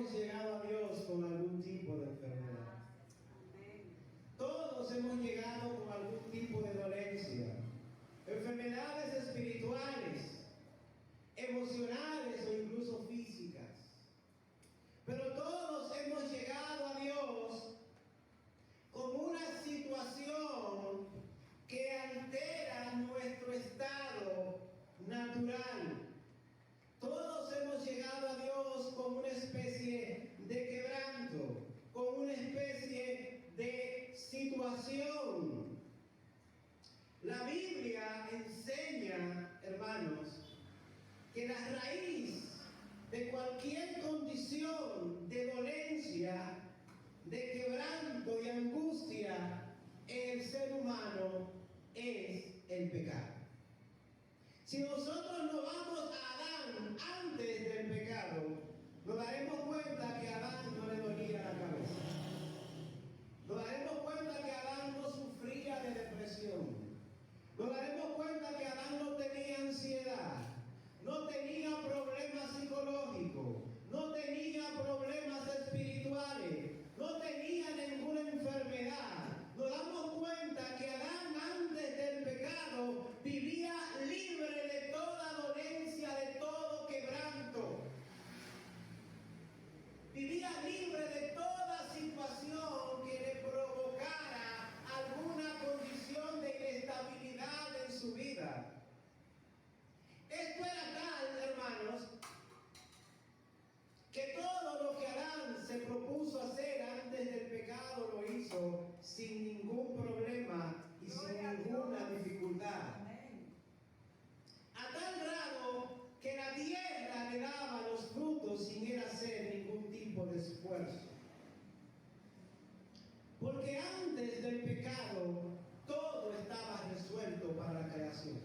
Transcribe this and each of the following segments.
hemos llegado a Dios con algún tipo de enfermedad. Todos hemos llegado con algún tipo de dolencia, enfermedades espirituales, emocionales o incluso físicas. Pero todos hemos llegado a Dios con una situación que altera nuestro estado natural. Todos hemos llegado a Dios con una especie de quebranto, con una especie de situación. La Biblia enseña, hermanos, que la raíz de cualquier condición de dolencia, de quebranto y angustia en el ser humano es el pecado. Si nosotros nos vamos a Adán antes del pecado, nos daremos cuenta que a Adán no le dolía la cabeza. Nos daremos cuenta que Adán no sufría de depresión. Nos daremos cuenta que Adán no tenía ansiedad, no tenía problemas psicológicos, no tenía problemas espirituales, no tenía ninguna enfermedad. Nos damos cuenta que Adán antes del pecado vivía libre de toda dolencia, de todo quebranto. Vivía libre de toda situación que le provocara alguna condición de inestabilidad en su vida. Esto era tal, hermanos, que todo lo que Adán se propuso hacer antes del pecado lo hizo sin ningún problema y sin ninguna dificultad. A tal grado que la tierra le daba los frutos sin él hacer ningún tipo de esfuerzo. Porque antes del pecado todo estaba resuelto para la creación.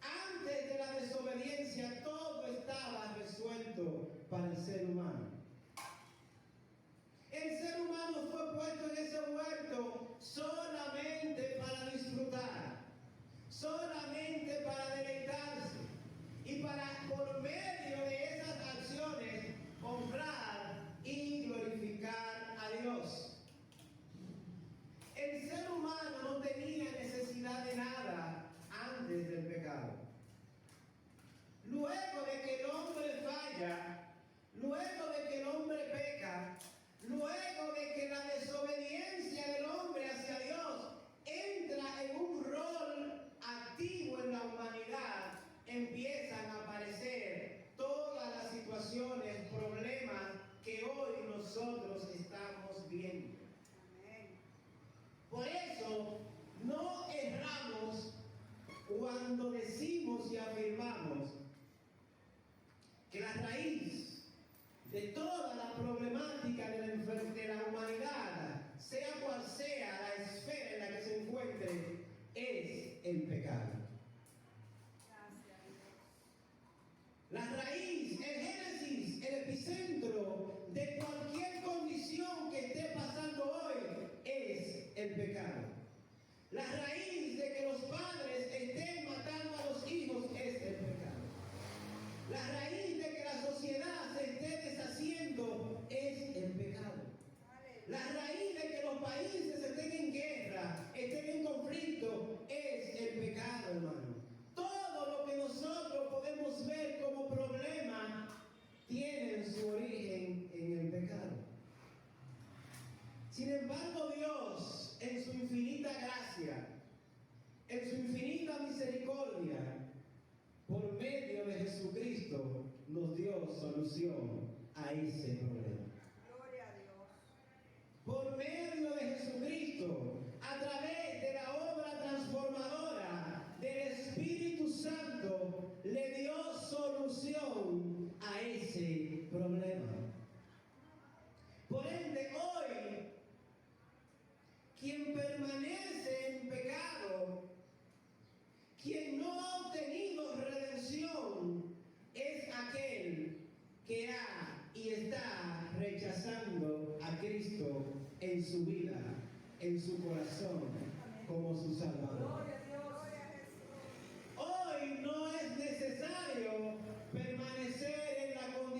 Antes de la desobediencia todo estaba resuelto para el ser humano. El ser humano fue puesto en ese huerto solamente para disfrutar, solamente para deleitarse y para, por medio de esas acciones, honrar y glorificar a Dios. El ser humano no tenía necesidad de nada antes del pecado. Luego de que el hombre falla, luego de que el hombre peca, luego de que la desobediencia del hombre hacia Dios entra en un rol activo en la humanidad, empiezan a aparecer todas las situaciones, problemas que hoy nosotros estamos viendo. Por eso no erramos cuando decimos y afirmamos que la raíz de toda la problemática de la humanidad, sea cual sea la esfera en la que se encuentre, es el pecado. La raíz, el génesis, el epicentro de cualquier condición que esté pasando hoy es el pecado. La raíz de que los padres estén matando a los hijos es el pecado. La raíz de que la sociedad se esté deshaciendo es el pecado. La raíz de que los países estén en guerra, estén en conflicto, es el pecado, hermano. Todo lo que nosotros podemos ver como problema tiene su origen en el pecado. Sin embargo, Dios, en su infinita gracia, en su infinita misericordia, por medio de Jesucristo, nos dio solución a ese problema. Gloria a Dios. Por medio de Jesucristo, a través de la obra transformadora del Espíritu Santo, le dio solución a ese problema. Por ende, hoy, quien permanece en pecado, quien no ha obtenido redención, es aquel que ha y está rechazando a Cristo en su vida, en su corazón, como su Salvador. Gloria a Dios. Gloria a Jesús. Hoy no es necesario permanecer en la condición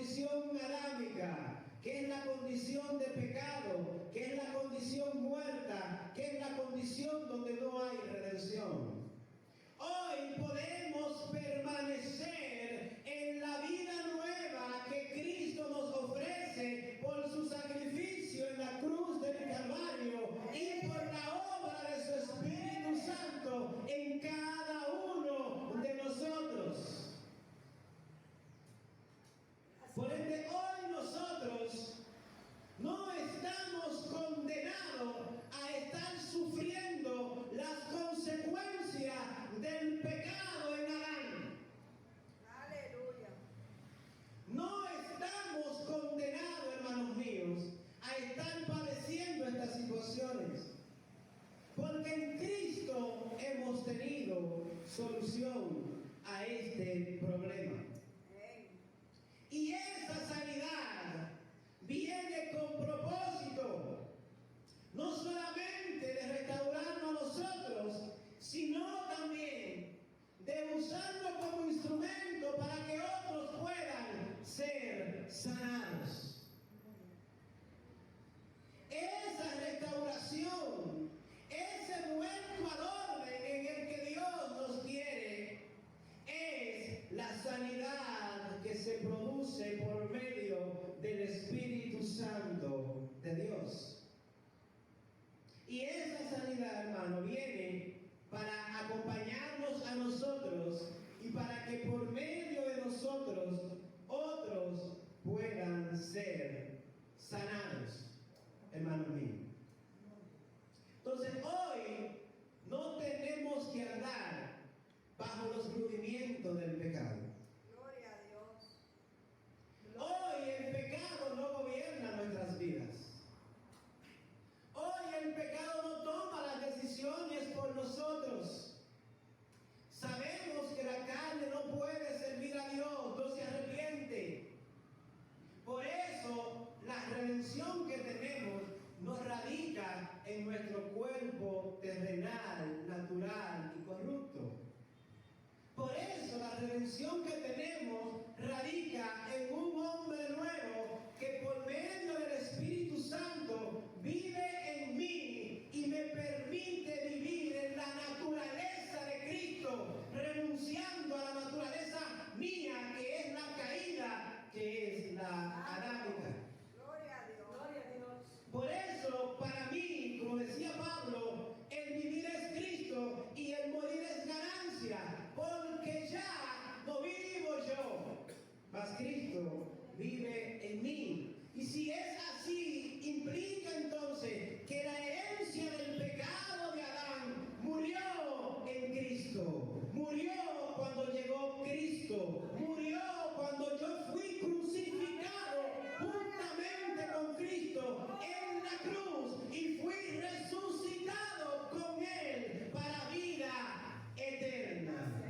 redención que tenemos radica en un hombre nuevo que por medio del Espíritu Santo vive en mí y me permite vivir en la naturaleza de Cristo, renunciando a la naturaleza mía, que es la caída, que es la adámica. Gloria a Dios. Gloria a Dios. Por eso, para mí, como decía Pablo, el vivir es Cristo y el morir es ganancia, porque ya no vivo yo, mas Cristo vive en mí. Y si es así, implica entonces que la herencia del pecado de Adán murió en Cristo, murió cuando llegó Cristo, murió cuando yo fui crucificado juntamente con Cristo en la cruz y fui resucitado con Él para vida eterna.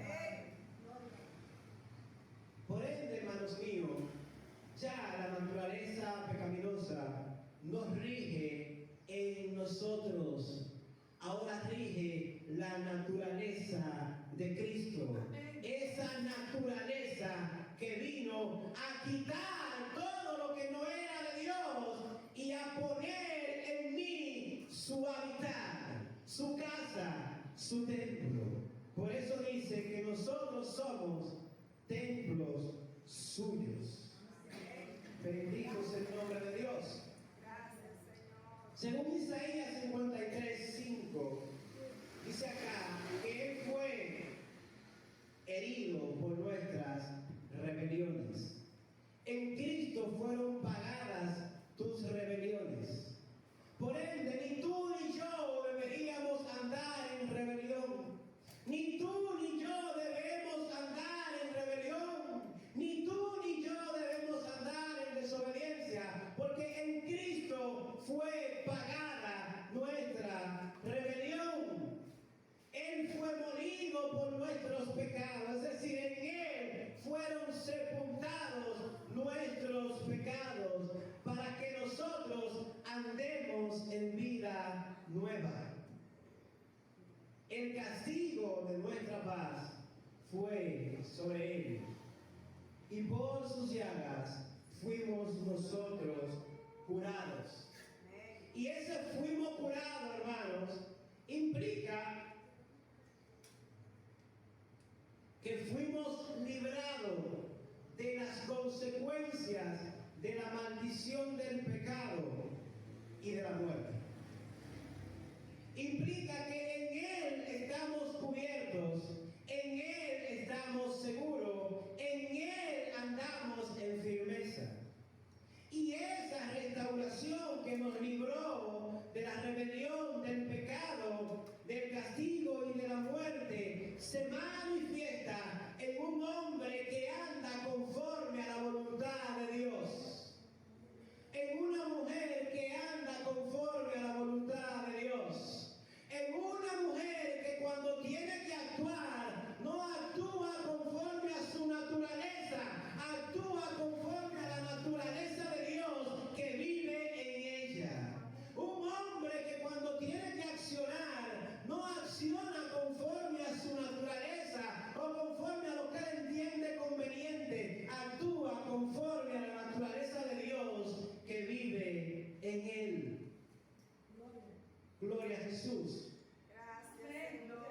Por ende, hermanos míos, ya la naturaleza pecaminosa nos rige en nosotros. Ahora rige la naturaleza de Cristo. Esa naturaleza que vino a quitar todo lo que no era de Dios y a poner en mí su hábitat, su casa, su templo. Por eso dice que nosotros somos templos suyos. Bendito sea el nombre de Dios. Gracias, Señor. Según Isaías 53:5, dice acá que Él fue herido por nuestras rebeliones. En Cristo fueron pagadas tus rebeliones. Por ende, ni tú ni yo deberíamos andar en rebelión. Ni tú ni yo debemos andar en rebelión. Ni tú ni yo debemos andar en desobediencia. Porque en Cristo fue pagada nuestra rebelión. Él fue molido por nuestros pecados, es decir, en Él fueron sepultados nuestros pecados para que nosotros andemos en vida nueva. El castigo de nuestra paz fue sobre Él y por sus llagas fuimos nosotros curados. Y ese fuimos curados, hermanos, implica que fuimos librados de las consecuencias de la maldición del pecado y de la muerte. Implica que en Él estamos cubiertos, en Él estamos seguros, en Él andamos en firmeza. Y esa restauración que nos libró de la rebelión, del pecado, del castigo y de la muerte, se manifiesta en un hombre que anda conforme a la voluntad de Dios. En una mujer que anda conforme a la voluntad de Dios. En una mujer que cuando tiene que actuar, no actúa conforme a su naturaleza, actúa conforme a la naturaleza de Dios que vive en ella. Un hombre que cuando tiene que accionar, no acciona conforme a su naturaleza o conforme a lo que él entiende conveniente, actúa conforme a la naturaleza de Dios que vive en él. Gloria a Jesús. Gracias, Señor.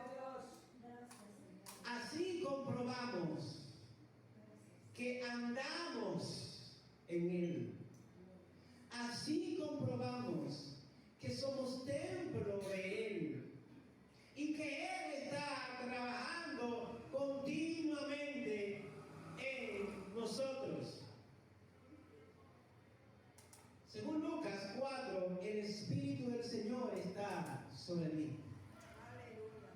Así comprobamos que andamos en Él. Así comprobamos que somos templo de Él y que Él está trabajando continuamente en nosotros. Según Lucas 4, el Espíritu del Señor está sobre mí. Aleluya.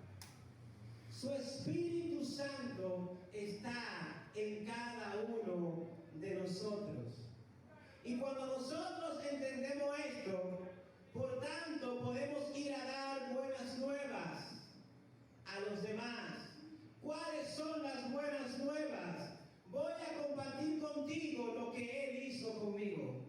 Su Espíritu Santo está en cada uno de nosotros. Y cuando nosotros entendemos esto, por tanto podemos ir a dar buenas nuevas a los demás. ¿Cuáles son las buenas nuevas? Voy a compartir contigo lo que Él hizo conmigo.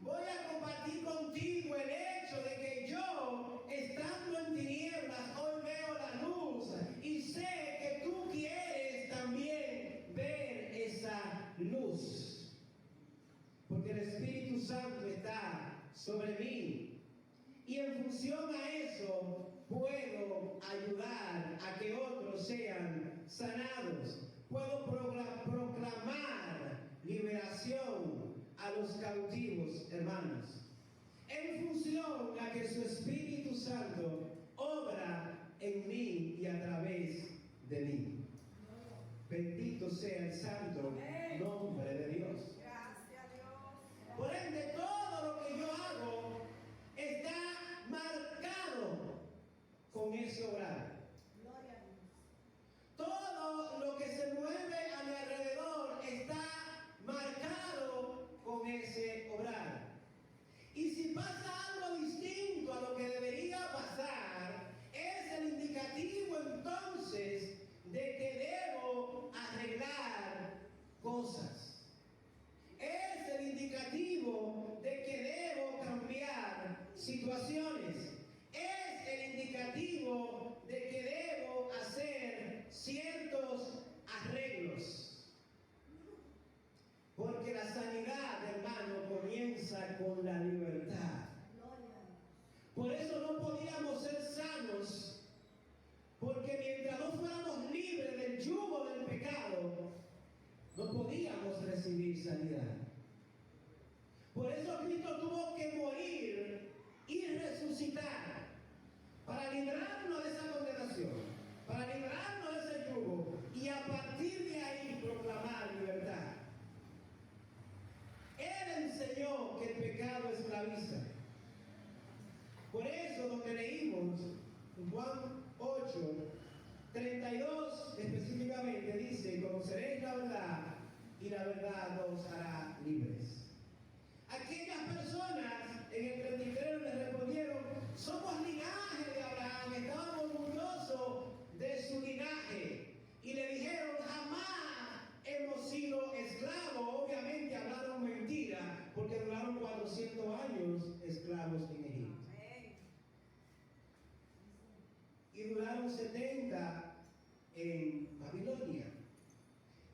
Voy a compartir contigo el hecho de que yo, estando en tinieblas, hoy veo la luz y sé que tú quieres también Santo está sobre mí. Y en función a eso puedo ayudar a que otros sean sanados. Puedo proclamar liberación a los cautivos, hermanos. En función a que su Espíritu Santo obra en mí y a través de mí. Bendito sea el santo nombre de Dios. Gracias, Dios. Por ende, todo lo que yo hago está marcado con ese obrar. Gloria a Dios. Todo lo que se mueve a mi alrededor está marcado con ese obrar. Y si pasa algo distinto a lo que debería pasar, es el indicativo entonces de que debo arreglar cosas. Es el indicativo de que debo cambiar situaciones. Es el indicativo de que debo hacer ciertos arreglos. Porque la sanidad, hermano, comienza con la libertad. Por eso no podíamos ser sanos, porque mientras no fuéramos libres del yugo del pecado, no podíamos recibir sanidad. Por eso Cristo tuvo que morir y resucitar para librarnos de esa condenación, para librarnos de ese yugo y a partir de ahí proclamar libertad. Él enseñó que el pecado esclaviza. Por eso, donde leímos en Juan 8, 32 específicamente, dice: conoceréis la verdad y la verdad os hará libres. Aquellas personas en el 33 le respondieron: somos linaje de Abraham, estaban orgullosos de su linaje. Y le dijeron: jamás hemos sido esclavos. Obviamente hablaron mentira, porque duraron 400 años esclavos en Egipto. Y duraron 70 en Babilonia.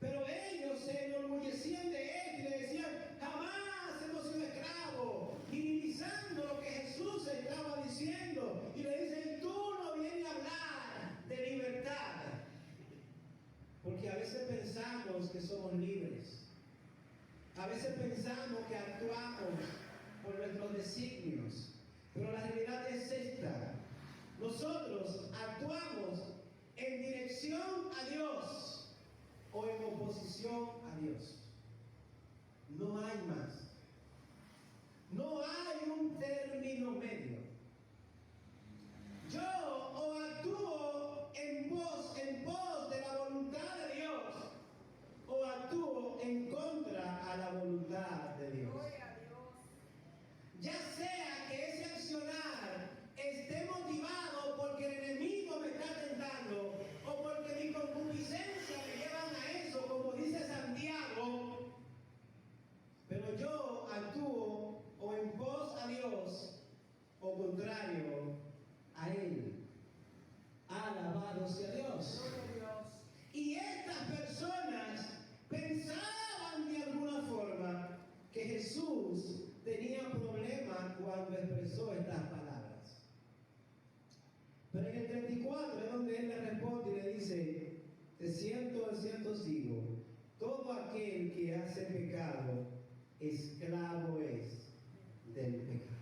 Pero ellos se enorgullecían de él y le decían: jamás hemos sido esclavos, minimizando lo que Jesús estaba diciendo. Y le dicen: tú no vienes a hablar de libertad. Porque a veces pensamos que somos libres. A veces pensamos que actuamos por nuestros designios. Pero la realidad es esta: nosotros actuamos en dirección a Dios o en oposición a Dios. No hay más. No hay un término medio. Yo o actúo en pos de la voluntad de Dios, o actúo en contra a la voluntad de Dios. Gloria a Dios. Ya sea que ese accionar esté motivado porque el enemigo me está tentando o porque mi concupiscencia me llevan a eso, como dice Santiago, pero yo actúo o en pos a Dios o contrario a Él. Alabado sea Dios. Gloria a Dios. Y estas personas pensaban de alguna forma que Jesús tenía problemas cuando expresó estas palabras. Pero en el 34 es donde él le responde y le dice: de cierto os digo, todo aquel que hace pecado, esclavo es del pecado.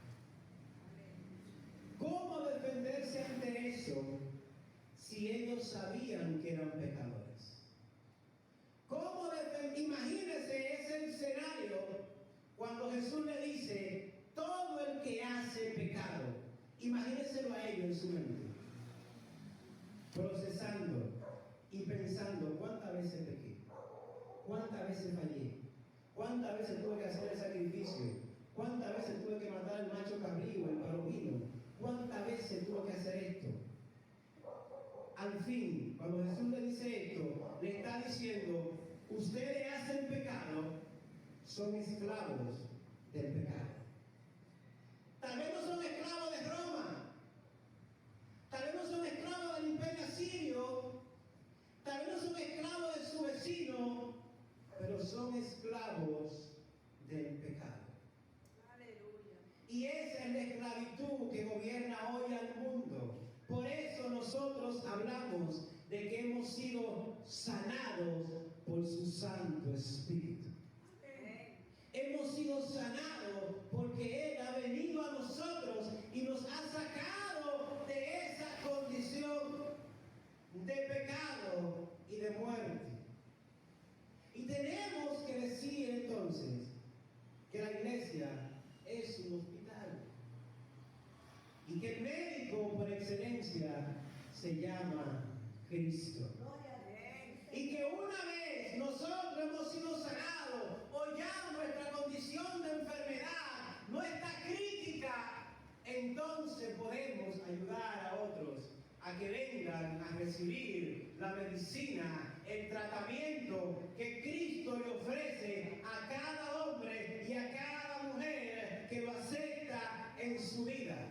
¿Cómo defenderse ante eso si ellos sabían que eran pecadores? ¿Cómo imagínense ese escenario cuando Jesús le dice: todo el que hace pecado? Imagínenselo a ellos en su mente, procesando y pensando: ¿cuántas veces pequé? ¿Cuántas veces fallé? ¿Cuántas veces tuve que hacer el sacrificio? ¿Cuántas veces tuve que matar al macho cabrío, el palomino? ¿Cuántas veces tuve que hacer esto? Al fin, cuando Jesús le dice esto, le está diciendo: ustedes hacen pecado, son esclavos del pecado. Tal vez no son esclavos de Roma, tal vez no son esclavos del imperio asirio, tal vez no son esclavos de su vecino, pero son esclavos del pecado. de que hemos sido sanados por su Santo Espíritu. Hemos sido sanados porque Él ha venido a nosotros y nos ha sacado de esa condición de pecado y de muerte. Y tenemos que decir entonces que la iglesia es un hospital y que el médico por excelencia se llama Cristo. Y que una vez nosotros hemos sido sanados o ya nuestra condición de enfermedad no está crítica, entonces podemos ayudar a otros a que vengan a recibir la medicina, el tratamiento que Cristo le ofrece a cada hombre y a cada mujer que lo acepta en su vida.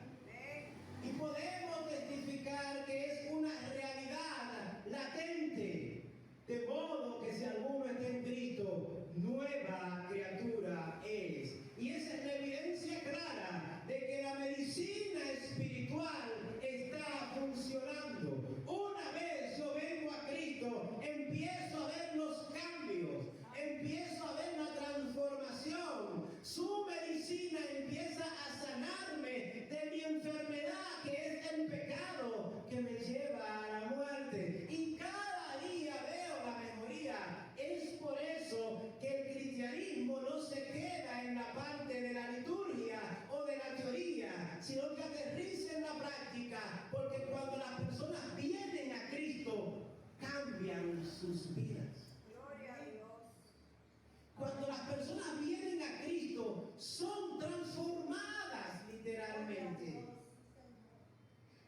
Y podemos testificar que es una realidad latente, de modo que si alguno está en Cristo, nueva criatura es. Y esa es la evidencia clara de que la medicina espiritual está funcionando. Una vez yo vengo a Cristo, empiezo a ver los cambios, empiezo a ver la transformación. Su medicina empieza a sanarme de mi enfermedad, que es el pecado que me lleva a la muerte. Y cada día veo la mejoría. Es por eso que el cristianismo no se queda en la parte de la liturgia o de la teoría, sino que aterriza en la práctica, porque cuando las personas vienen a Cristo, cambian sus vidas. Gloria a Dios. Cuando las personas vienen a Cristo, son transformadas literalmente.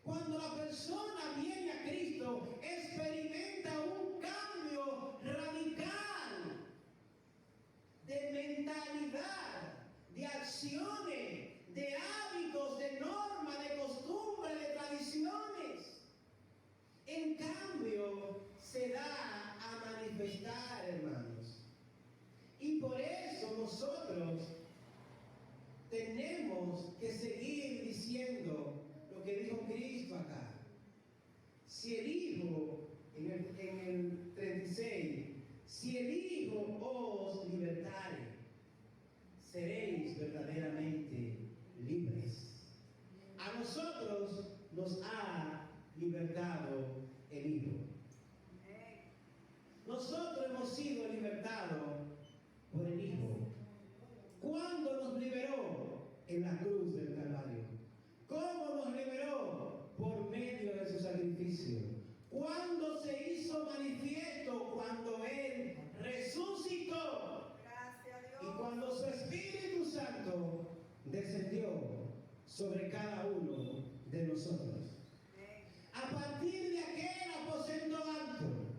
Cuando la persona viene a Cristo, experimenta un cambio radical de mentalidad, de acciones, de hábitos, de normas, de costumbres, de tradiciones. En cambio, se da a manifestar, hermanos. Y por eso nosotros tenemos que seguir diciendo lo que dijo Cristo acá. Si el Hijo, en el 36, si el Hijo os libertare, seréis verdaderamente libres. A nosotros nos ha libertado el Hijo. Nosotros hemos sido libertados por el Hijo. ¿Cuándo nos liberó? En la cruz del Calvario. ¿Cómo nos liberó? Por medio de su sacrificio. ¿Cuándo se hizo manifiesto? Cuando Él resucitó. Gracias a Dios. Y cuando su Espíritu Santo descendió sobre cada uno de nosotros. A partir de aquel aposento alto,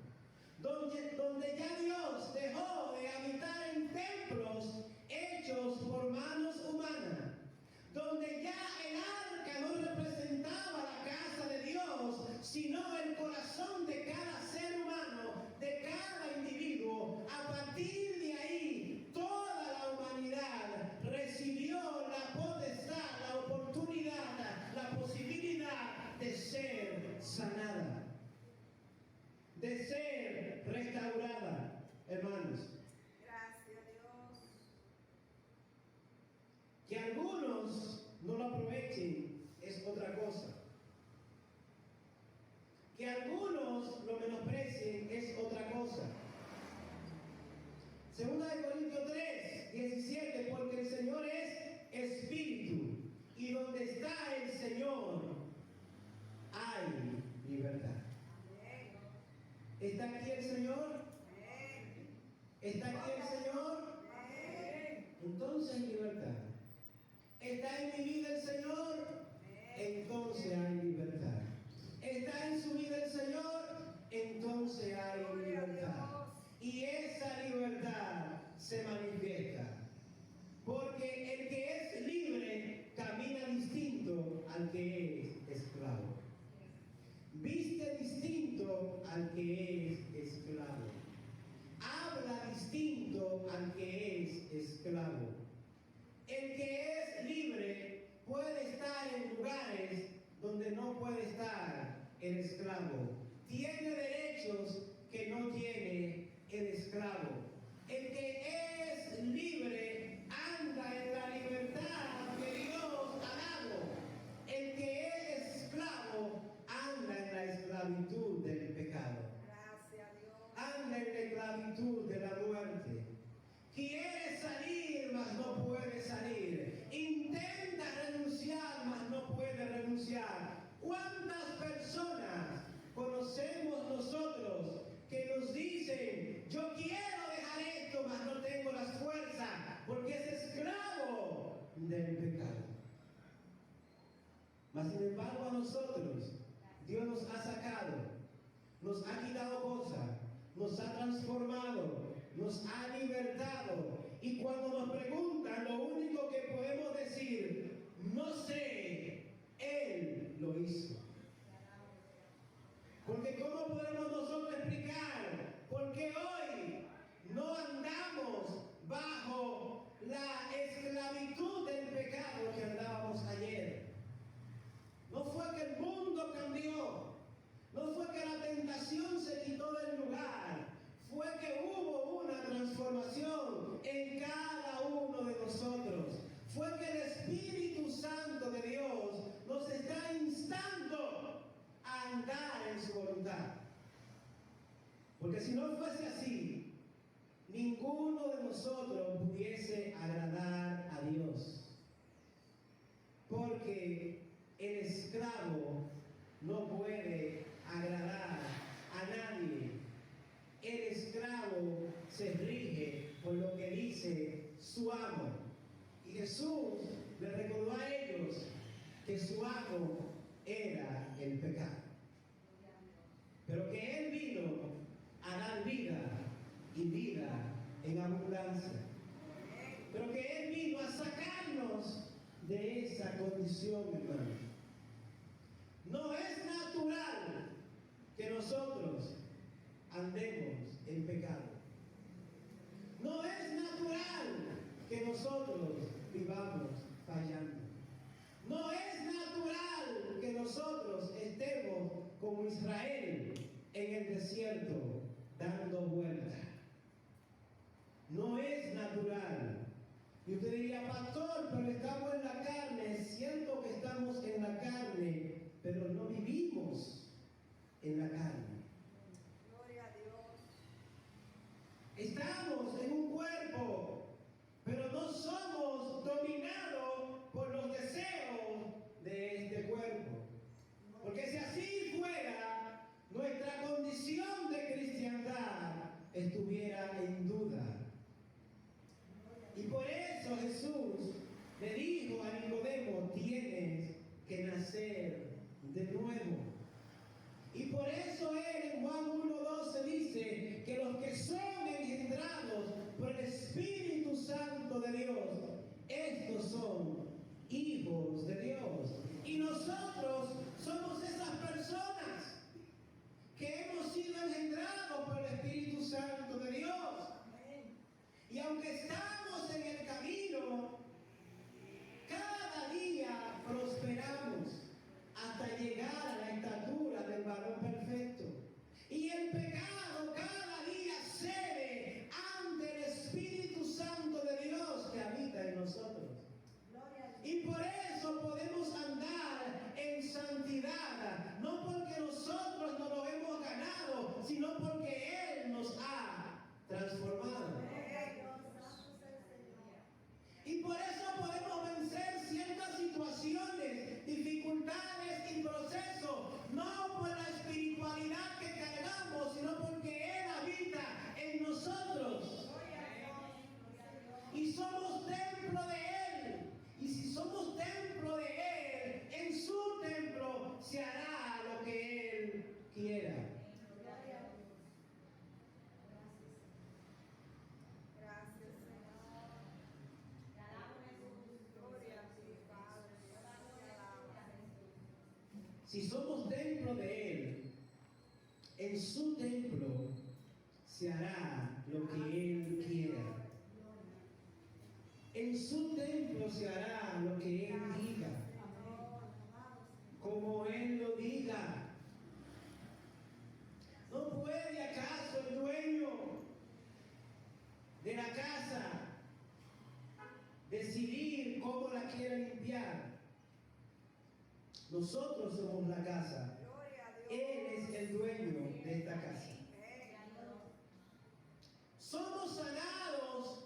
donde ya Dios dejó de habitar en templos hechos por manos humanas, donde ya el arca no representaba la casa de Dios, sino el corazón de cada ser humano, de cada individuo. A partir de ahí, toda la humanidad recibió la potestad, la oportunidad, la posibilidad de ser sanada, de ser restaurada, hermanos. Gracias a Dios. Que algunos no lo aprovechen es otra cosa. Que algunos lo menosprecien es otra cosa. Segunda de Corintios 3, 17, porque el Señor es Espíritu, y donde está el Señor hay libertad. ¿Está aquí el Señor? ¿Está aquí el Señor? Entonces hay libertad. ¿Está en mi vida el Señor? Entonces hay libertad. ¿Está en su vida el Señor? Entonces hay libertad. Y esa libertad se manifiesta. Porque el que es libre camina distinto al que es esclavo. Viste distinto al que es esclavo. Habla distinto al que es esclavo. El que es libre puede estar en lugares donde no puede estar el esclavo. Tiene derecho Porque si no fuese así, ninguno de nosotros pudiese agradar a Dios. Porque el esclavo no puede agradar a nadie. El esclavo se rige por lo que dice su amo. Y Jesús le recordó a ellos que su amo era el pecado. Pero que Él vino a dar vida y vida en abundancia. Pero que Él vino a sacarnos de esa condición, hermano. No es natural que nosotros andemos en pecado. No es natural que nosotros vivamos fallando. No es natural que nosotros estemos como Israel en el desierto dando vueltas. No es natural. Y usted diría, pastor, pero estamos en la carne. Es cierto que estamos en la carne, pero no vivimos en la carne. Gloria a Dios. Estamos en un cuerpo, pero no somos dominados por los deseos de este cuerpo. Porque si así fuera, nuestra condición de cristiandad estuviera en duda. Y por eso Jesús le dijo a Nicodemo, tienes que nacer de nuevo. Y por eso él en Juan 1:12 dice que los que son engendrados por el Espíritu Santo de Dios, estos son hijos de Dios. Y nosotros somos esas personas que hemos sido engendrados por el Espíritu Santo de Dios. Y aunque estamos en el camino, cada día prosperamos hasta llegar a la estatura del varón perfecto. Y el pecado cada día cede ante el Espíritu Santo de Dios que habita en nosotros. Y por eso podemos andar en santidad, no porque nosotros no lo hemos ganado, sino porque Él nos ha transformado. Y por eso podemos vencer ciertas situaciones, dificultades y procesos, no por la espiritualidad que cargamos, sino porque Él habita en nosotros. Y somos templo de Él. Y si somos templo de Él, en su templo se hará lo que Él quiera. Gracias, Señor. Gloria a ti, Padre. Si somos templo de Él, en su templo se hará lo que Él quiera. En su templo se hará lo que Él diga, como Él lo diga. ¿No puede acaso el dueño de la casa decidir cómo la quiere limpiar? Nosotros somos la casa. Él es el dueño de esta casa. Somos sanados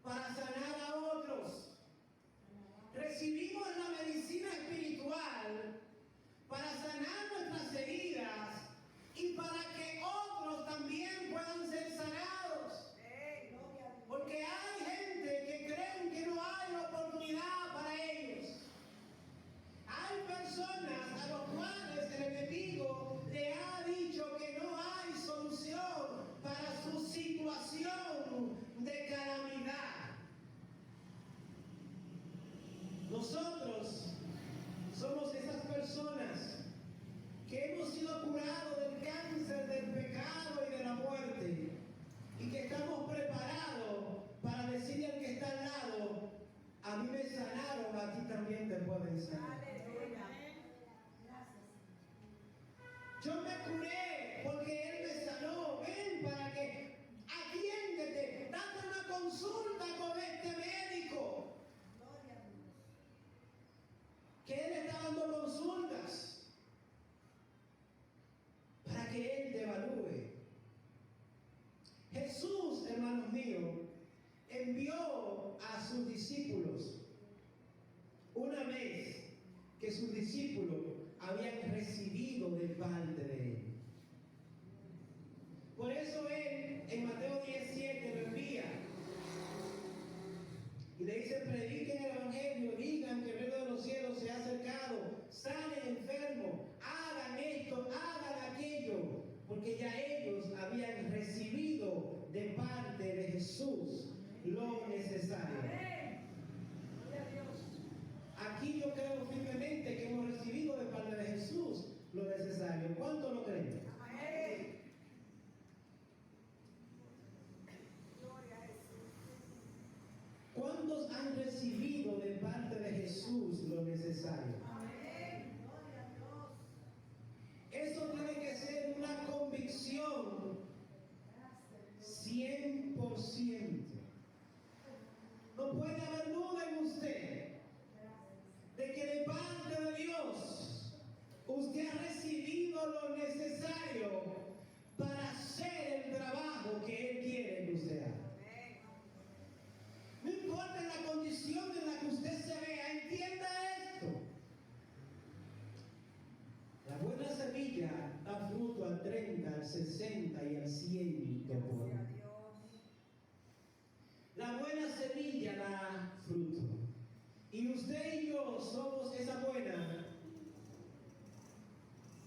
para sanar a otros. Recibimos la medicina espiritual para sanar nuestras heridas y para que otros también puedan ser sanados. Porque hay gente que creen que no hay oportunidad para ellos. Hay personas a los cuales el enemigo le ha dicho que no hay solución. sus discípulos habían recibido de parte de él. Por eso él en Mateo 17 lo envía y le dice: prediquen el evangelio, digan que el reino de los cielos se ha acercado, sanen enfermos, hagan esto, hagan aquello, porque ya ellos habían recibido de parte de Jesús lo necesario. Aquí yo creo firmemente que hemos recibido de parte de Jesús lo necesario. ¿Cuánto lo creen? Amén. Gloria a Jesús. ¿Cuántos han recibido de parte de Jesús lo necesario? Amén. Gloria a Dios. Eso tiene que ser una convicción 100%. No puede haber duda en usted de que de parte de Dios usted ha recibido lo necesario para hacer el trabajo que Él quiere que usted haga. No importa la condición en la que usted se vea, entienda esto. La buena semilla da fruto al 30, al 60 y al 100 por uno. Gloria a Dios. La buena semilla da fruto. Y usted y yo somos esa buena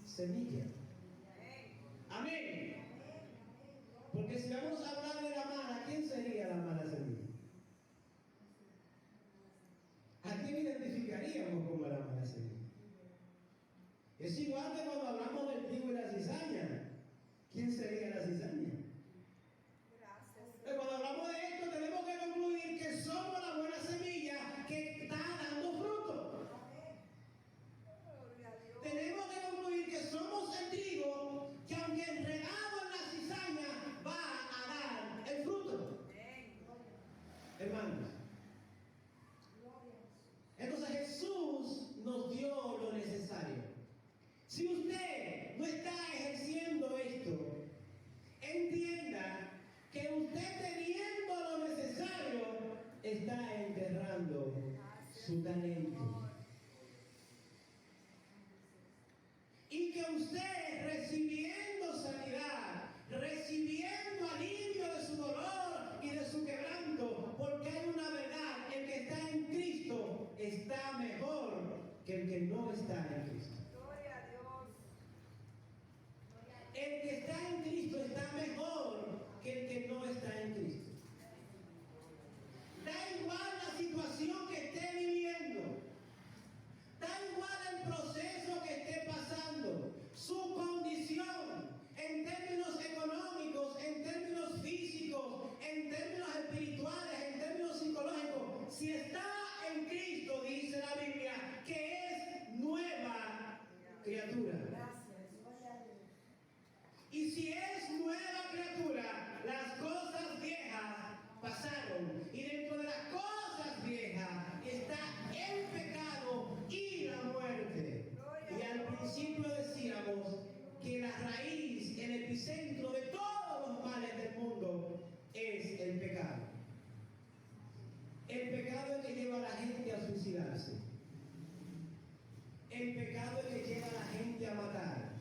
semilla. Amén. Porque si vamos a hablar de la mala, ¿quién sería la mala semilla? ¿A quién identificaríamos como la mala semilla? Es igual que cuando hablamos del trigo y la cizaña. ¿Quién sería la cizaña? Gracias. Cuando hablamos de esto tenemos que concluir que somos la buena semilla que está dando fruto. Gloria a Dios. Tenemos que concluir que somos el trigo que, aunque enredado en la cizaña, va a dar el fruto. Amén. Hermanos, entonces Jesús nos dio lo necesario. Si usted no está ejerciendo esto, entienda que usted, teniendo lo necesario, está enterrando su talento. Y que usted, recibiendo sanidad, recibiendo alivio de su dolor y de su quebranto, porque hay una verdad: el que está en Cristo está mejor que el que no está en Cristo. Gloria a Dios. El que está en Cristo está mejor que el que no está en Cristo. Da igual la situación que esté viviendo, da igual el proceso que esté pasando, su condición en términos económicos, en términos físicos, en términos espirituales, en términos psicológicos. Si está en Cristo, dice la Biblia, que es nueva criatura. Y si es nueva criatura, las cosas viejas pasaron. Y dentro de las cosas viejas está el pecado y la muerte. Y al principio decíamos que la raíz, el epicentro de todos los males del mundo es el pecado. El pecado es que lleva a la gente a suicidarse. El pecado es que lleva a la gente a matar.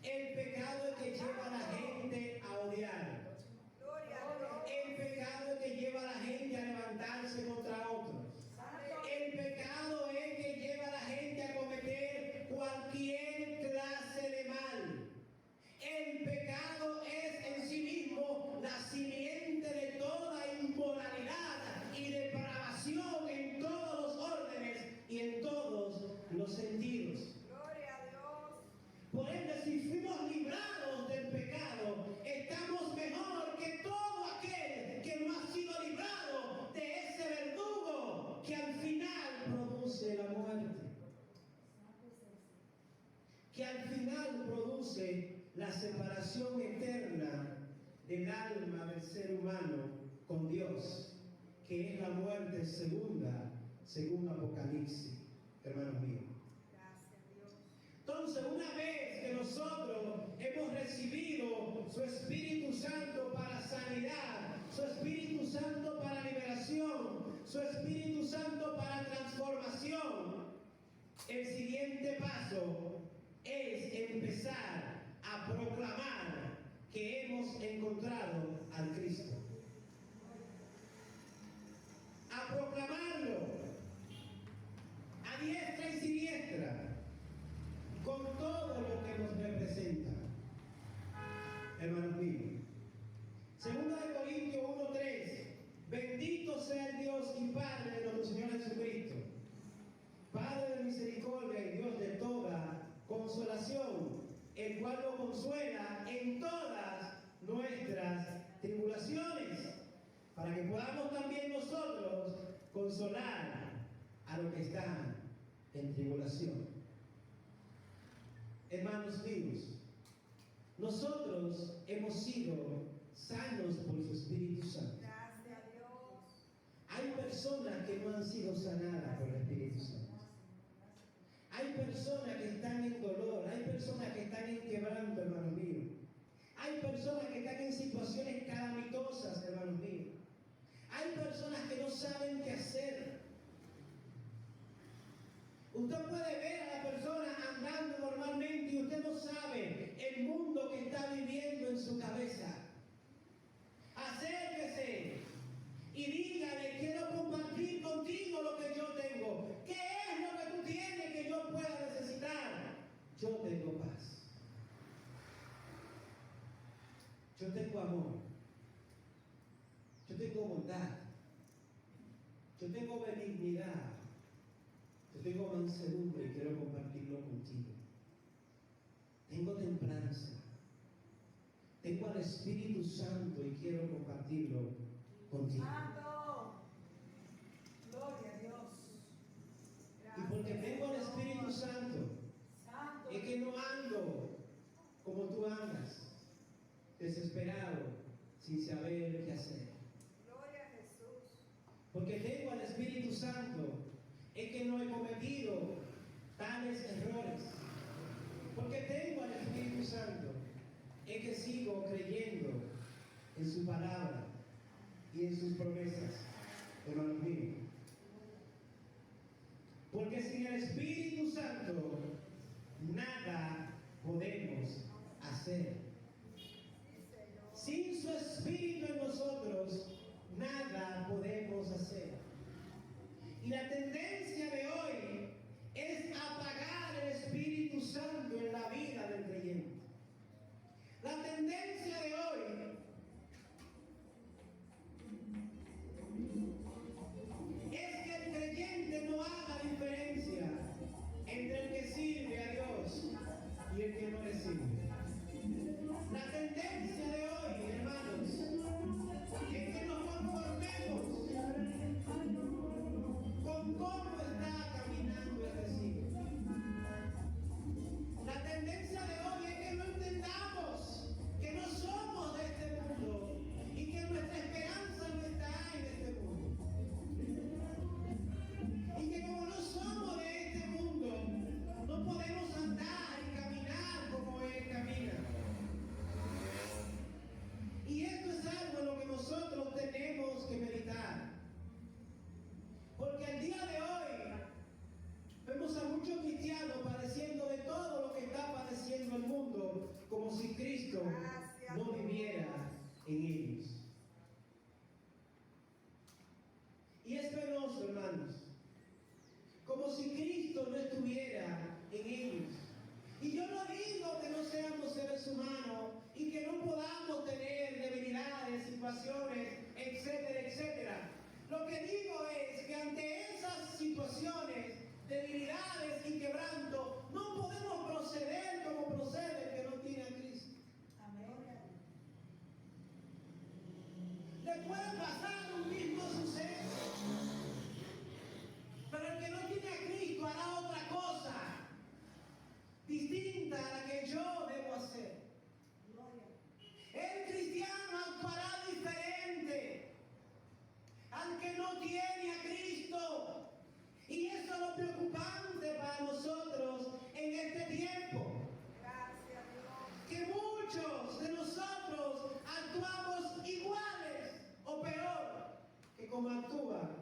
El pecado es que lleva a la gente a odiar. Gloria a Dios. El pecado es que lleva a la gente a levantarse contra otros. El pecado es que lleva a la gente a cometer cualquier clase de mal. El pecado es en sí mismo la simiente de toda inmoralidad y depravación en todos los órdenes y en todos los sentidos. Gloria a Dios. Por ende, si fuimos librados del pecado, estamos mejor que todo aquel que no ha sido librado de ese verdugo que al final produce la muerte. Que al final produce la separación eterna del alma del ser humano con Dios, que es la muerte segunda, según Apocalipsis, hermanos míos. Gracias, Dios. Entonces, una vez que nosotros hemos recibido su Espíritu Santo para sanidad, su Espíritu Santo para liberación, su Espíritu Santo para transformación, el siguiente paso es empezar a proclamar que hemos encontrado al Cristo. A proclamarlo a diestra y siniestra, con todo lo que nos representa. Hermanos míos, 2 Corintios 1:3, bendito sea el Dios y Padre de nuestro Señor Jesucristo, Padre de misericordia y Dios de toda consolación, el cual nos consuela en todas nuestras tribulaciones, para que podamos también nosotros consolar a los que están en tribulación. Hermanos míos, nosotros hemos sido sanos por su Espíritu Santo. Gracias a Dios. Hay personas que no han sido sanadas por el Espíritu Santo. Hay personas que están en dolor, hay personas que están en quebranto, hermanos míos. Hay personas que están en situaciones calamitosas, hermanos míos. Hay personas que no saben qué hacer. Usted puede ver a la persona andando normalmente y usted no sabe el mundo que está viviendo en su cabeza. Acérquese y dígale: quiero compartir contigo lo que yo tengo. ¿Qué es lo que tú tienes que yo pueda necesitar? Yo tengo paz. Yo tengo amor. Yo tengo bondad. Yo tengo benignidad. Yo tengo mansedumbre y quiero compartirlo contigo. Tengo templanza. Tengo al Espíritu Santo y quiero compartirlo contigo. Santo. Gloria a Dios. Y porque tengo al Espíritu Santo, Santo. es que no ando como tú andas, desesperado, sin saber qué hacer. Gloria a Jesús. Porque tengo al Espíritu Santo, es que no he cometido tales errores. Porque tengo al Espíritu Santo, es que sigo creyendo en su palabra y en sus promesas, hermanos míos. Porque sin el Espíritu Santo nada podemos hacer. Sin su Espíritu en nosotros nada podemos hacer. Y la tendencia de hoy es apagar el Espíritu Santo en la vida del creyente. La tendencia de hoy es que el creyente no haga diferencia entre el que sirve a Dios y el que no le sirve. La tendencia de hoy, hermanos, es que nos conformemos con cómo está caminando el recibo. La tendencia de hoy es que no entendamos que no somos de este mundo y que nuestra esperanza no está en este mundo. Y que como no somos de este mundo, no podemos andar y caminar como Él camina. Y esto es algo en lo que nosotros tenemos que meditar. Porque al día de hoy vemos a muchos cristianos padeciendo de todo lo que está padeciendo el mundo, como si Cristo no viviera en ellos. Y es penoso, hermanos, como si Cristo no estuviera en ellos. Y yo no digo que no seamos seres humanos y que no podamos tener debilidades, situaciones, etcétera, etcétera. Lo que digo es que ante esas situaciones, debilidades y quebranto, no podemos proceder como procede el que no tiene a Cristo. Amén. Le puede pasar un mismo suceso, pero el que no tiene a Cristo hará otra cosa distinta a la que yo debo hacer. El cristiano actuará diferente al que no tiene a Cristo. Y eso es lo preocupante para nosotros en este tiempo. Gracias a Dios. Que muchos de nosotros actuamos iguales o peor que como actúa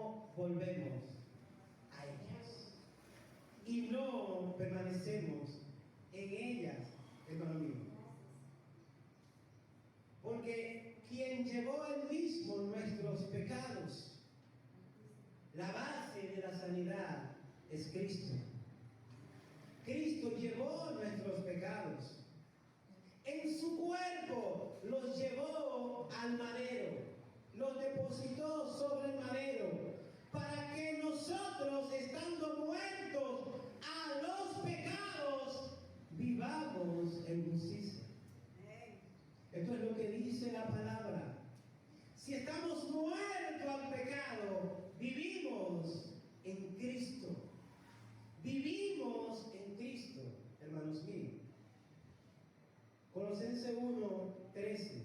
no volvemos a ellas. Y no permanecemos en ellas, hermano mío. Porque quien llevó él mismo nuestros pecados, la base de la sanidad es Cristo. Cristo llevó nuestros pecados. En su cuerpo los llevó al madero, los depositó sobre el madero, para que nosotros, estando muertos a los pecados, vivamos en justicia. Esto es lo que dice la palabra. Si estamos muertos al pecado, vivimos en Cristo. Vivimos en Cristo, hermanos míos. Colosenses 1:13,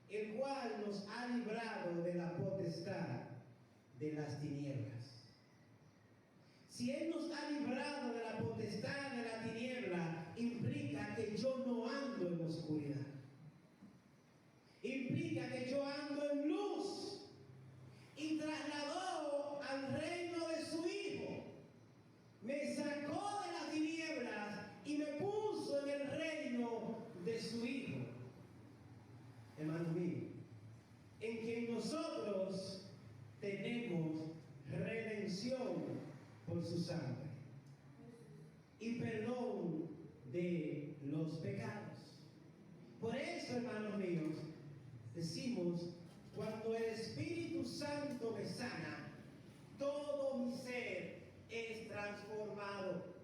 el cual nos ha librado de la potestad de las tinieblas. Si Él nos ha librado de la potestad de la tiniebla, implica que yo no ando en oscuridad. Implica que yo ando en luz. Y trasladó al reino de su Hijo. Me sacó de las tinieblas y me puso en el reino de su Hijo. Hermanos míos, en quien nosotros tenemos redención por su sangre y perdón de los pecados. Por eso, hermanos míos, decimos, cuando el Espíritu Santo me sana, todo mi ser es transformado.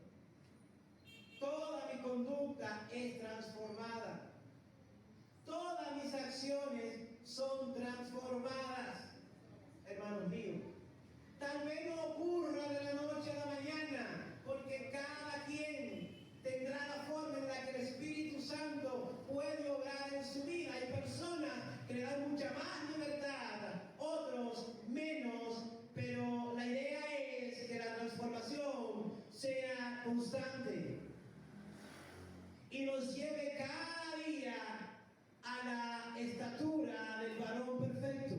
Toda mi conducta es transformada. Todas mis acciones son transformadas, hermanos míos. Tal vez no ocurra de la noche a la mañana, porque cada quien tendrá la forma en la que el Espíritu Santo puede obrar en su vida. Hay personas que le dan mucha más libertad, otros menos, pero la idea es que la transformación sea constante y nos lleve cada día a la estatura del varón perfecto,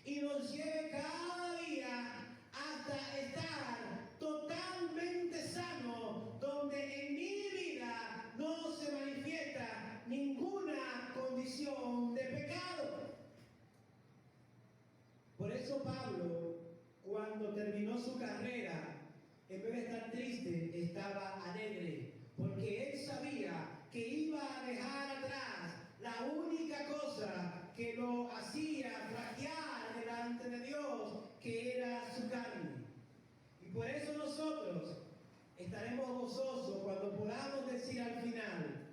y nos lleve cada día hasta estar totalmente sano, donde en mi vida no se manifiesta ninguna condición de pecado. Por eso Pablo, cuando terminó su carrera, en vez de estar triste, estaba alegre, porque él sabía que iba a dejar atrás la única cosa que lo hacía flaquear delante de Dios, que era su carne. Y por eso nosotros estaremos gozosos cuando podamos decir al final,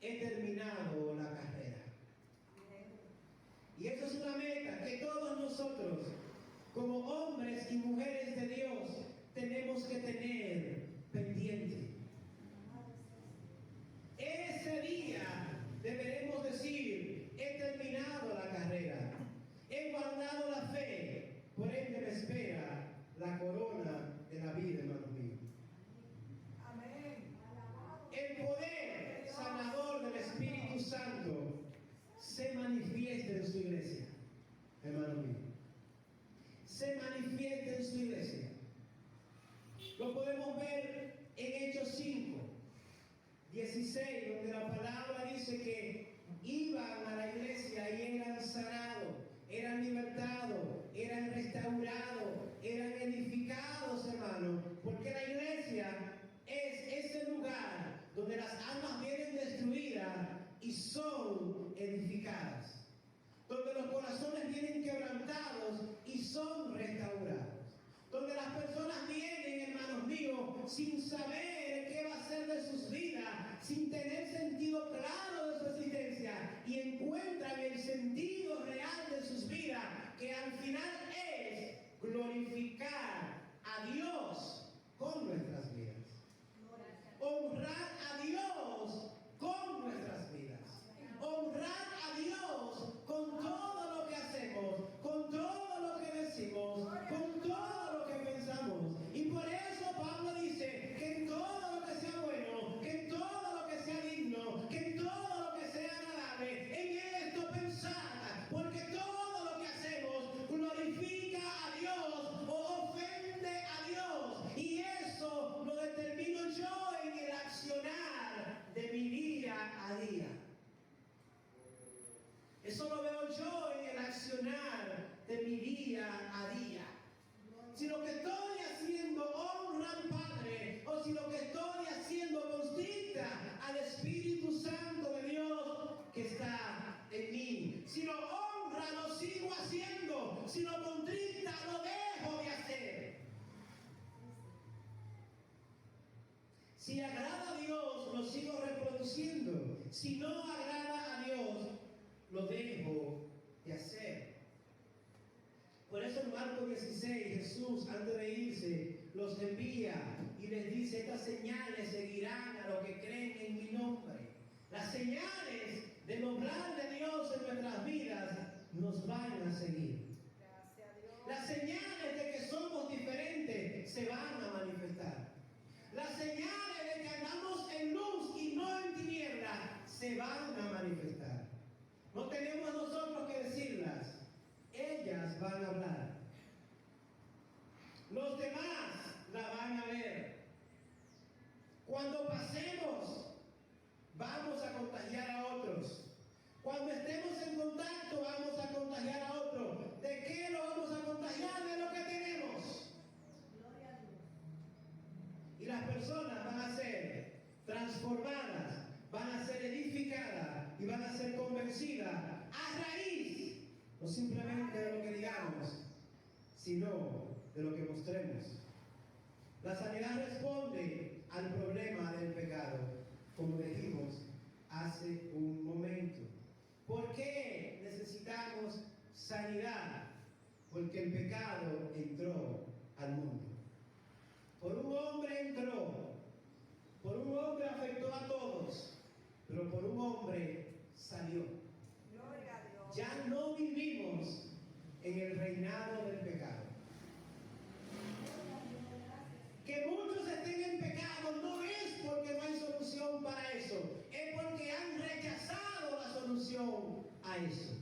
he terminado la carrera. Y eso es una meta que todos nosotros, como hombres y mujeres de Dios, tenemos que tener pendiente. Ese día deberemos decir, he terminado la carrera, he guardado la fe, por ende me espera la corona de la vida, hermanos míos. Amén. El poder sanador del Espíritu Santo se manifiesta en su iglesia, hermano mío. Se manifiesta en su iglesia. Lo podemos ver en Hechos 5:16, donde la palabra dice que iban a la iglesia y eran sanados, eran libertados, eran restaurados, eran edificados, hermano, porque la iglesia es ese lugar donde las almas vienen destruidas y son edificadas, donde los corazones vienen quebrantados y son restaurados, donde las personas vienen, hermanos míos, sin saber qué va a ser de sus vidas, sin tener sentido claro de su existencia, y encuentran el sentido real de sus vidas, que al final es glorificar sigo haciendo, si lo contrista lo dejo de hacer. Si agrada a Dios, lo sigo reproduciendo. Si no agrada a Dios, lo dejo de hacer. Por eso en Marcos 16, Jesús, antes de irse, los envía y les dice: estas señales seguirán a los que creen en mi nombre. Las señales del obrar de Dios en nuestras vidas nos van a seguir. Gracias a Dios. Las señales de que somos diferentes se van a manifestar. Las señales de que andamos en luz y no en tinieblas se van a manifestar. No tenemos nosotros que decirlas. Ellas van a hablar. Los demás la van a ver. Cuando pasemos, vamos a contagiar a otros. Cuando estemos en contacto, vamos a contagiar a otros. ¿De qué lo vamos a contagiar? De lo que tenemos. Gloria a Dios. Y las personas van a ser transformadas, van a ser edificadas y van a ser convencidas a raíz, no simplemente de lo que digamos, sino de lo que mostremos. La sanidad responde al problema del pecado, como dijimos hace un momento. ¿Por qué necesitamos sanidad? Porque el pecado entró al mundo. Por un hombre entró, por un hombre afectó a todos, pero por un hombre salió. Gloria a Dios. Ya no vivimos en el reinado del pecado. Que muchos estén en pecado no es porque no hay solución para eso, es porque han rechazado la solución a eso.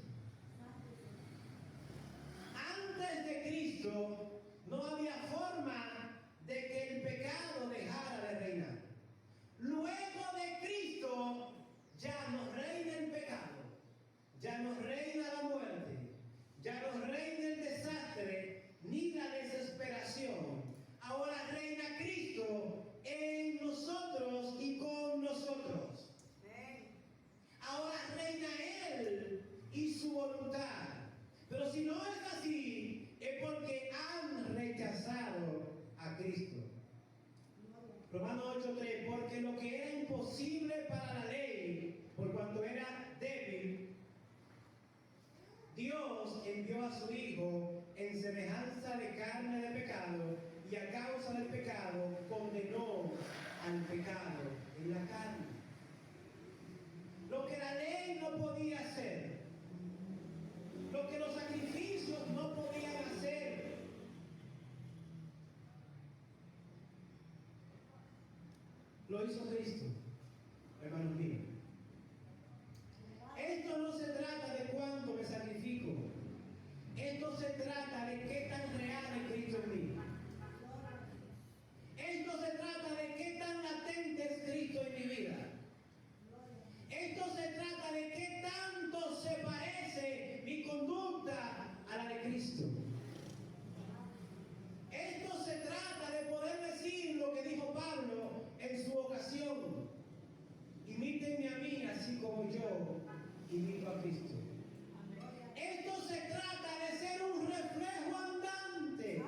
Antes de Cristo no había forma de que el pecado dejara de reinar. Luego de Cristo ya no reina el pecado, ya no reina la muerte, ya no reina el desastre ni la desesperación. Ahora reina Cristo en nosotros y con nosotros. Ahora reina Él y su voluntad. Pero si no es así, es porque han rechazado a Cristo. Romanos 8:3, porque lo que era imposible para la ley, por cuanto era débil, Dios envió a su Hijo en semejanza de carne de pecado, y a causa del pecado condenó al pecado en la carne. Lo que la ley no podía hacer, lo que los sacrificios no podían hacer, lo hizo Cristo, hermanos míos. Esto no se trata de cuánto me sacrifico. Esto se trata de qué tan real es Cristo en mí. Esto se trata de qué tan latente es Cristo en mi vida. Esto se trata de qué tanto se parece mi conducta a la de Cristo. Esto se trata de poder decir lo que dijo Pablo en su ocasión: imítenme a mí así como yo imito a Cristo. Esto se trata de ser un reflejo andante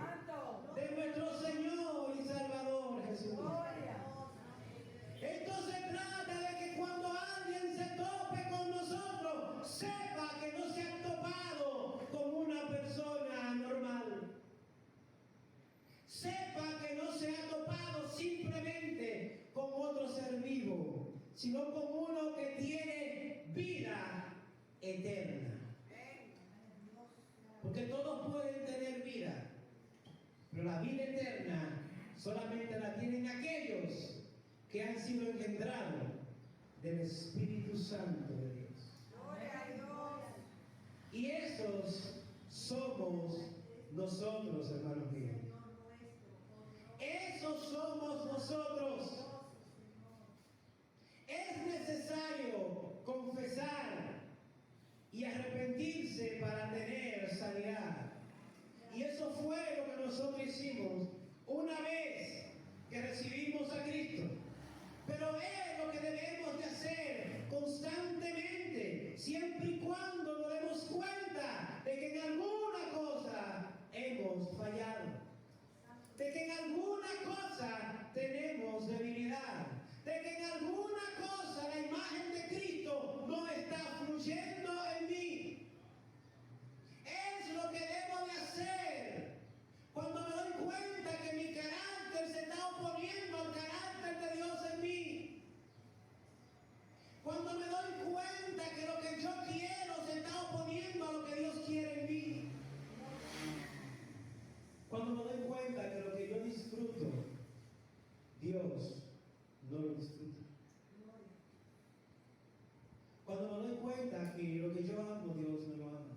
de nuestro Señor y Salvador Jesucristo. Esto se trata de que cuando alguien se tope con nosotros, sepa que no se ha topado con una persona normal. Sepa que no se ha topado simplemente con otro ser vivo, sino con uno que tiene vida eterna. Porque todos pueden tener vida, pero la vida eterna solamente la tienen aquellos que han sido engendrados del Espíritu Santo de Dios. Gloria a Dios. Y esos somos nosotros, hermanos míos. Esos somos nosotros. Es necesario confesar y arrepentirse para tener sanidad. Y eso fue lo que nosotros hicimos una vez que recibimos a Cristo. Pero es lo que debemos de hacer constantemente, siempre y cuando nos demos cuenta de que en alguna cosa hemos fallado, de que en alguna cosa tenemos debilidad, de que en alguna cosa la imagen de Cristo no está fluyendo en mí. Es lo que debo de hacer cuando me doy cuenta que mi carácter se está oponiendo al carácter de Dios en mí. Cuando me doy cuenta que lo que yo quiero se está oponiendo a lo que Dios quiere en mí. Cuando me doy cuenta que lo que yo disfruto, Dios no lo disfruta. Cuando me doy cuenta que lo que yo amo, Dios no lo ama.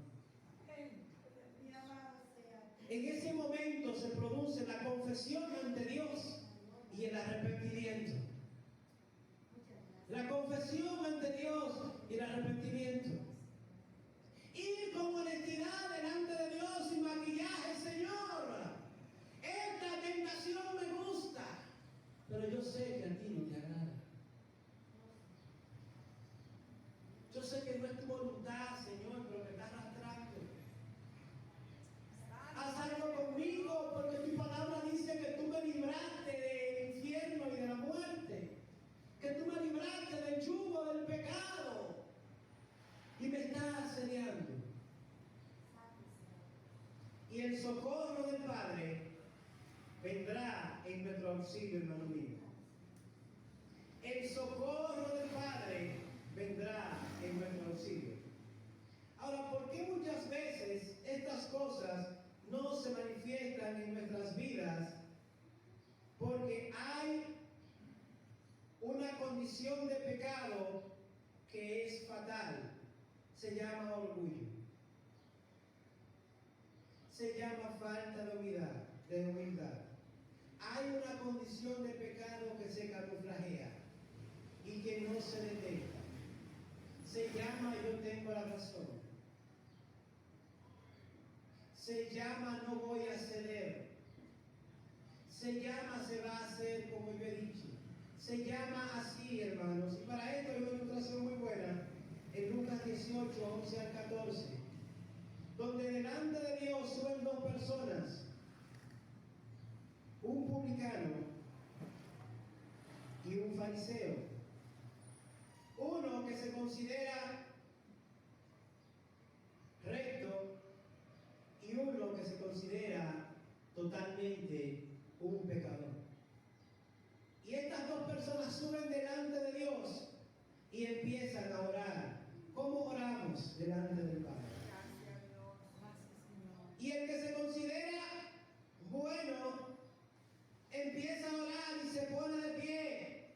En ese momento se produce la confesión ante Dios y el arrepentimiento. La confesión ante Dios y el arrepentimiento. Ir con honestidad delante de Dios sin maquillaje. Señor, esta tentación me gusta, pero yo sé que a ti no te agrada. Yo sé que no es tu voluntad, Señor, pero me estás arrastrando. Haz algo conmigo, porque tu palabra dice que tú me libraste del infierno y de la muerte, que tú me libraste del yugo del pecado y me estás asediando. Y el socorro del Padre vendrá en nuestro auxilio, hermano mío. El socorro del Padre vendrá en nuestro auxilio. Ahora, ¿por qué muchas veces estas cosas no se manifiestan en nuestras vidas? Porque hay una condición de pecado que es fatal. Se llama orgullo. Se llama falta de humildad. Hay una condición de pecado que se camuflajea y que no se detecta. Se llama yo tengo la razón. Se llama no voy a ceder. Se llama se va a hacer como yo he dicho. Se llama así, hermanos. Y para esto hay una ilustración muy buena en Lucas 18, 11 al 14, donde delante de Dios suben dos personas, un publicano y un fariseo. Uno que se considera recto y uno que se considera totalmente un pecador. Y estas dos personas suben delante de Dios y empiezan a orar. ¿Cómo oramos delante del Padre? Y el que se considera bueno empieza a orar y se pone de pie.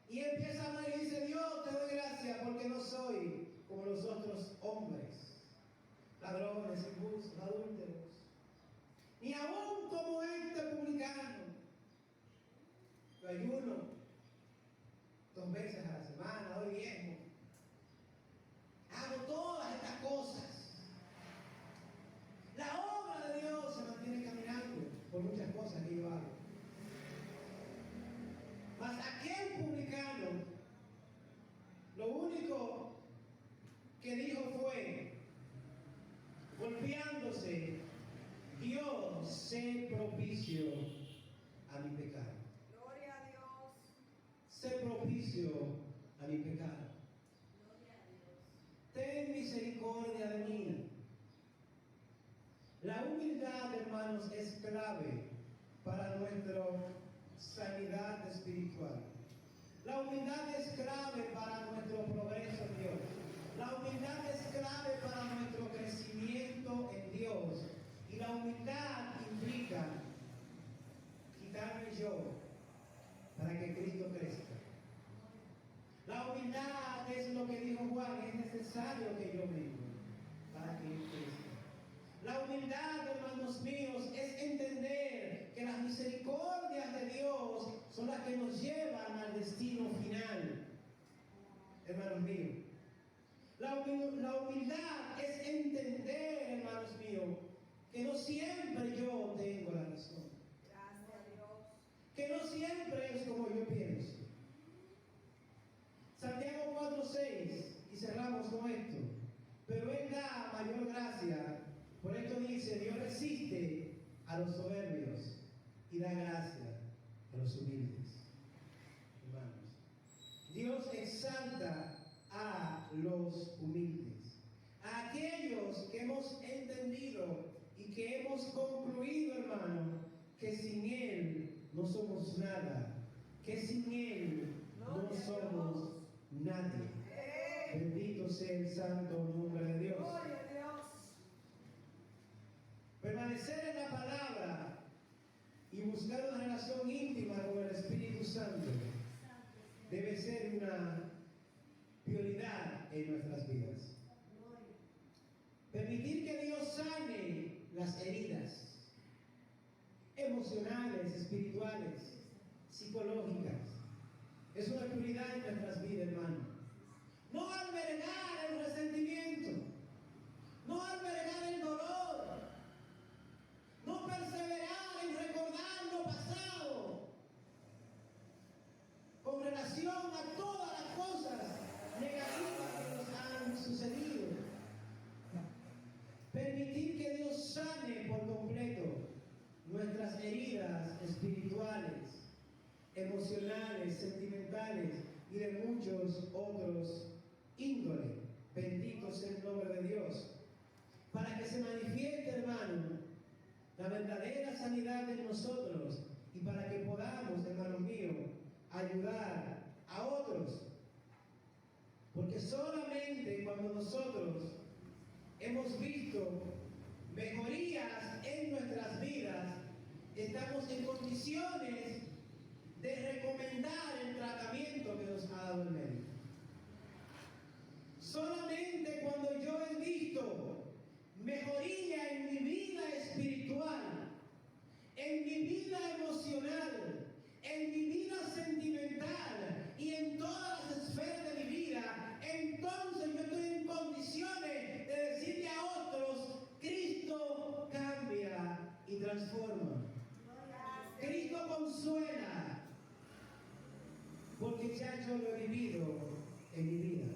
Y empieza a orar y dice: Dios, te doy gracias porque no soy como los otros hombres, ladrones, injustos, adúlteros, ni aún como este publicano. Yo ayuno 2 veces a la semana, doy diezmo, hago todas estas cosas. La obra de Dios se mantiene caminando por muchas cosas que yo hago. Mas aquel publicano, lo único que dijo fue, golpeándose: Dios, sé propicio a mi pecado. Gloria a Dios. Sé propicio a mi pecado. Gloria a Dios. Ten misericordia de mí. La humildad, hermanos, es clave para nuestra sanidad espiritual. La humildad es clave para nuestro progreso en Dios. La humildad es clave para nuestro crecimiento en Dios. Y la humildad implica quitarme yo para que Cristo crezca. La humildad es lo que dijo Juan: es necesario que yo venga para que Él crezca. La humildad, hermanos míos, es entender que las misericordias de Dios son las que nos llevan al destino final, hermanos míos. La humildad es entender, hermanos míos, que no siempre yo tengo la razón. Gracias a Dios. Que no siempre es como yo pienso. Santiago 4:6, y cerramos con esto: pero Él da mayor gracia y da gracia a los humildes. Hermanos, Dios exalta a los humildes, a aquellos que hemos entendido y que hemos concluido, hermano, que sin Él no somos nada, que sin Él no somos nadie. Bendito sea el santo nombre de Dios. Gloria a Dios. Permanecer en la palabra y buscar una relación íntima con el Espíritu Santo debe ser una prioridad en nuestras vidas. Permitir que Dios sane las heridas emocionales, espirituales, psicológicas, es una prioridad en nuestras vidas, hermano. No albergar el resentimiento, no albergar el dolor, no perseverar en recordar lo pasado con relación a todas las cosas negativas que nos han sucedido. Permitir que Dios sane por completo nuestras heridas espirituales, emocionales, sentimentales y de muchos otros índole. Bendito sea el nombre de Dios. Para que se manifieste, hermano, la verdadera sanidad en nosotros y para que podamos, hermano mío, ayudar a otros. Porque solamente cuando nosotros hemos visto mejorías en nuestras vidas, estamos en condiciones de recomendar el tratamiento que nos ha dado el médico. Solamente cuando yo he visto mejoría en mi vida espiritual, en mi vida emocional, en mi vida sentimental y en todas las esferas de mi vida, entonces yo estoy en condiciones de decirle a otros: Cristo cambia y transforma. Cristo consuela, porque ya yo lo he vivido en mi vida.